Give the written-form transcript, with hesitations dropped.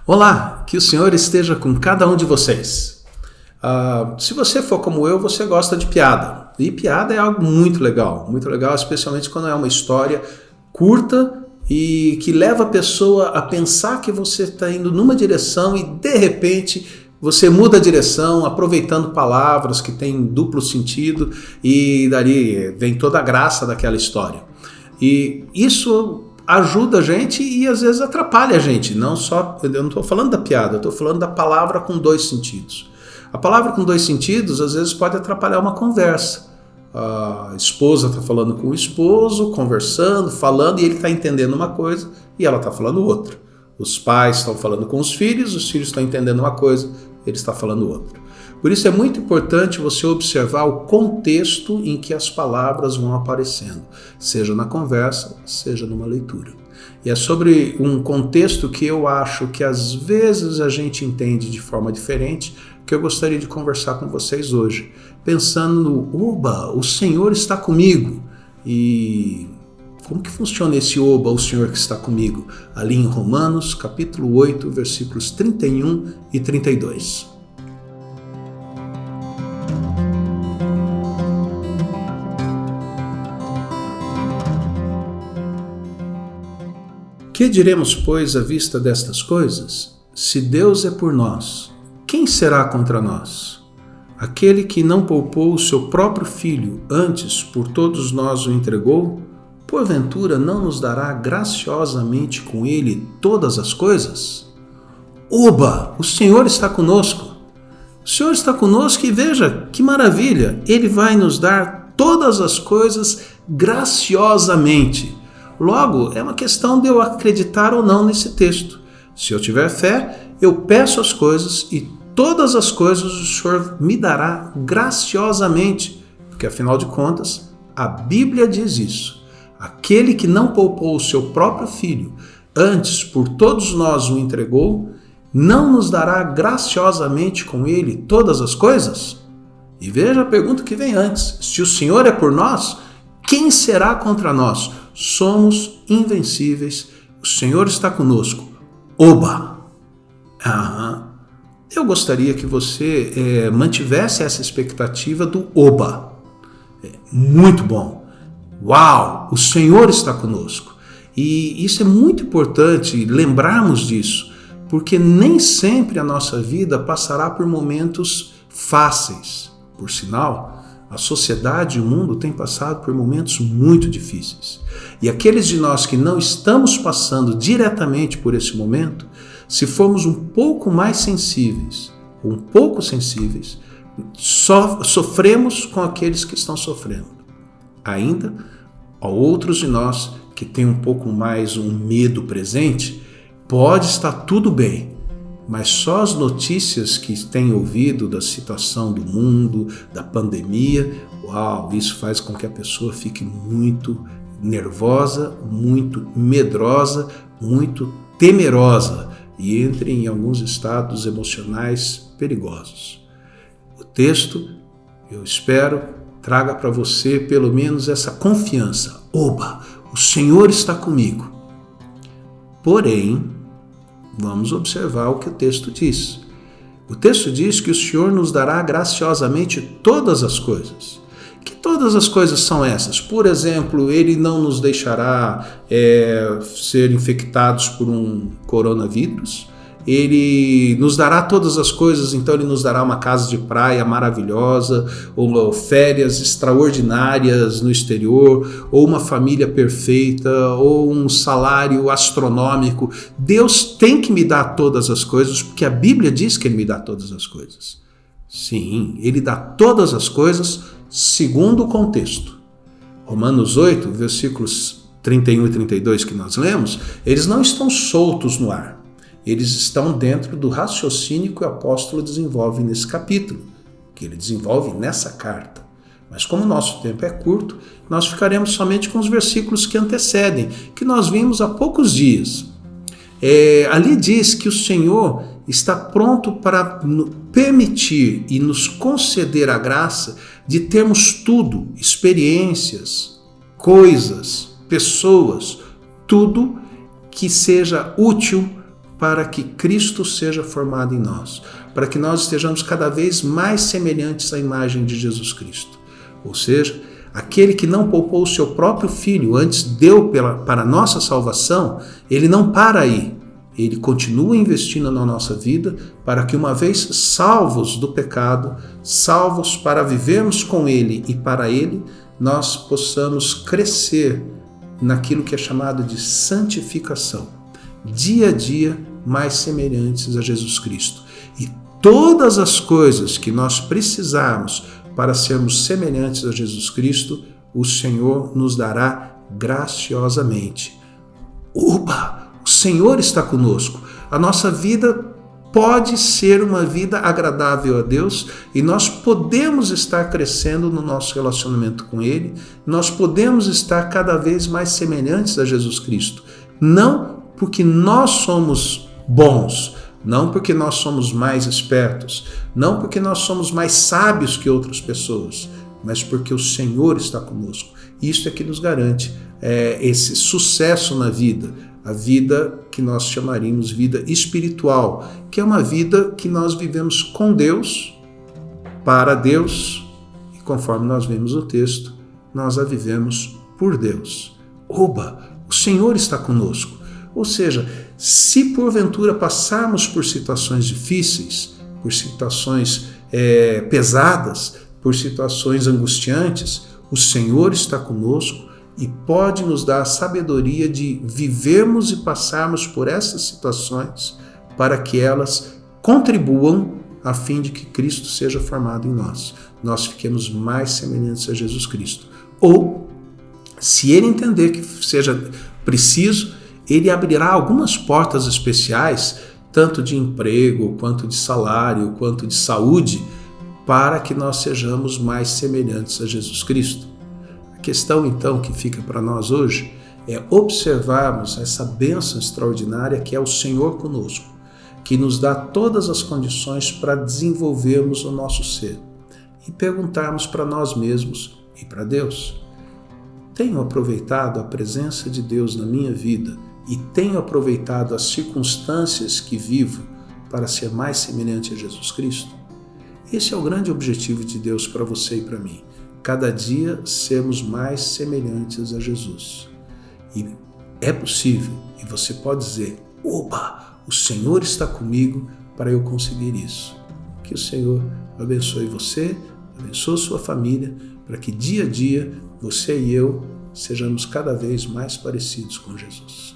Olá, que o Senhor esteja com cada um de vocês. Se você for como eu, você gosta de piada. E piada é algo muito legal, especialmente quando é uma história curta e que leva a pessoa a pensar que você está indo numa direção e de repente você muda a direção, aproveitando palavras que têm duplo sentido e dali vem toda a graça daquela história. E isso ajuda a gente e às vezes atrapalha a gente. Eu não estou falando da piada, eu estou falando da palavra com dois sentidos. A palavra com dois sentidos às vezes pode atrapalhar uma conversa. A esposa está falando com o esposo, conversando, falando, e ele está entendendo uma coisa e ela está falando outra. Os pais estão falando com os filhos estão entendendo uma coisa, ele está falando outra. Por isso é muito importante você observar o contexto em que as palavras vão aparecendo, seja na conversa, seja numa leitura. E é sobre um contexto que eu acho que às vezes a gente entende de forma diferente, que eu gostaria de conversar com vocês hoje, pensando no oba, o Senhor está comigo. E como que funciona esse oba, o Senhor que está comigo? Ali em Romanos, capítulo 8, versículos 31 e 32. Que diremos, pois, à vista destas coisas? Se Deus é por nós, quem será contra nós? Aquele que não poupou o seu próprio filho, antes por todos nós o entregou, porventura não nos dará graciosamente com ele todas as coisas? Oba! O Senhor está conosco! O Senhor está conosco e veja que maravilha! Ele vai nos dar todas as coisas graciosamente. Logo, é uma questão de eu acreditar ou não nesse texto. Se eu tiver fé, eu peço as coisas e todas as coisas o Senhor me dará graciosamente, porque afinal de contas, a Bíblia diz isso. Aquele que não poupou o seu próprio filho, antes por todos nós o entregou, não nos dará graciosamente com ele todas as coisas? E veja a pergunta que vem antes. Se o Senhor é por nós, quem será contra nós? Somos invencíveis, o Senhor está conosco. Oba! Eu gostaria que você mantivesse essa expectativa do oba. Muito bom. Uau! O Senhor está conosco. E isso é muito importante lembrarmos disso, porque nem sempre a nossa vida passará por momentos fáceis. Por sinal, a sociedade e o mundo têm passado por momentos muito difíceis. E aqueles de nós que não estamos passando diretamente por esse momento, se formos um pouco mais sensíveis, sofremos com aqueles que estão sofrendo. Ainda, há outros de nós que têm um pouco mais um medo presente, pode estar tudo bem, mas só as notícias que têm ouvido da situação do mundo, da pandemia, isso faz com que a pessoa fique muito nervosa, muito medrosa, muito temerosa e entre em alguns estados emocionais perigosos. O texto, eu espero, traga para você pelo menos essa confiança. Oba, o Senhor está comigo. Porém, vamos observar o que o texto diz. O texto diz que o Senhor nos dará graciosamente todas as coisas. Que todas as coisas são essas? Por exemplo, Ele não nos deixará ser infectados por um coronavírus. Ele nos dará todas as coisas, então Ele nos dará uma casa de praia maravilhosa, ou férias extraordinárias no exterior, ou uma família perfeita, ou um salário astronômico. Deus tem que me dar todas as coisas, porque a Bíblia diz que Ele me dá todas as coisas. Sim, Ele dá todas as coisas segundo o contexto. Romanos 8, versículos 31 e 32 que nós lemos, eles não estão soltos no ar. Eles estão dentro do raciocínio que o apóstolo desenvolve nesse capítulo, que ele desenvolve nessa carta. Mas como o nosso tempo é curto, nós ficaremos somente com os versículos que antecedem, que nós vimos há poucos dias. Ali diz que o Senhor está pronto para permitir e nos conceder a graça de termos tudo, experiências, coisas, pessoas, tudo que seja útil para que Cristo seja formado em nós, para que nós estejamos cada vez mais semelhantes à imagem de Jesus Cristo. Ou seja, aquele que não poupou o seu próprio Filho, antes deu para a nossa salvação, ele não para aí. Ele continua investindo na nossa vida para que, uma vez salvos do pecado, salvos para vivermos com Ele e para Ele, nós possamos crescer naquilo que é chamado de santificação. Dia a dia mais semelhantes a Jesus Cristo. E todas as coisas que nós precisarmos para sermos semelhantes a Jesus Cristo, o Senhor nos dará graciosamente. Uba! O Senhor está conosco. A nossa vida pode ser uma vida agradável a Deus e nós podemos estar crescendo no nosso relacionamento com Ele, nós podemos estar cada vez mais semelhantes a Jesus Cristo. Não porque nós somos bons, não porque nós somos mais espertos, não porque nós somos mais sábios que outras pessoas, mas porque o Senhor está conosco. Isso é que nos garante esse sucesso na vida, a vida que nós chamaríamos vida espiritual, que é uma vida que nós vivemos com Deus, para Deus, e conforme nós vemos no texto, nós a vivemos por Deus. Oba! O Senhor está conosco. Ou seja, se porventura passarmos por situações difíceis, por situações pesadas, por situações angustiantes, o Senhor está conosco e pode nos dar a sabedoria de vivermos e passarmos por essas situações para que elas contribuam a fim de que Cristo seja formado em nós. Nós fiquemos mais semelhantes a Jesus Cristo. Ou, se Ele entender que seja preciso, Ele abrirá algumas portas especiais, tanto de emprego, quanto de salário, quanto de saúde, para que nós sejamos mais semelhantes a Jesus Cristo. A questão, então, que fica para nós hoje é observarmos essa bênção extraordinária que é o Senhor conosco, que nos dá todas as condições para desenvolvermos o nosso ser e perguntarmos para nós mesmos e para Deus: tenho aproveitado a presença de Deus na minha vida e tenho aproveitado as circunstâncias que vivo para ser mais semelhante a Jesus Cristo? Esse é o grande objetivo de Deus para você e para mim. Cada dia sermos mais semelhantes a Jesus. E é possível, e você pode dizer: oba, o Senhor está comigo para eu conseguir isso. Que o Senhor abençoe você, abençoe sua família, para que dia a dia você e eu sejamos cada vez mais parecidos com Jesus.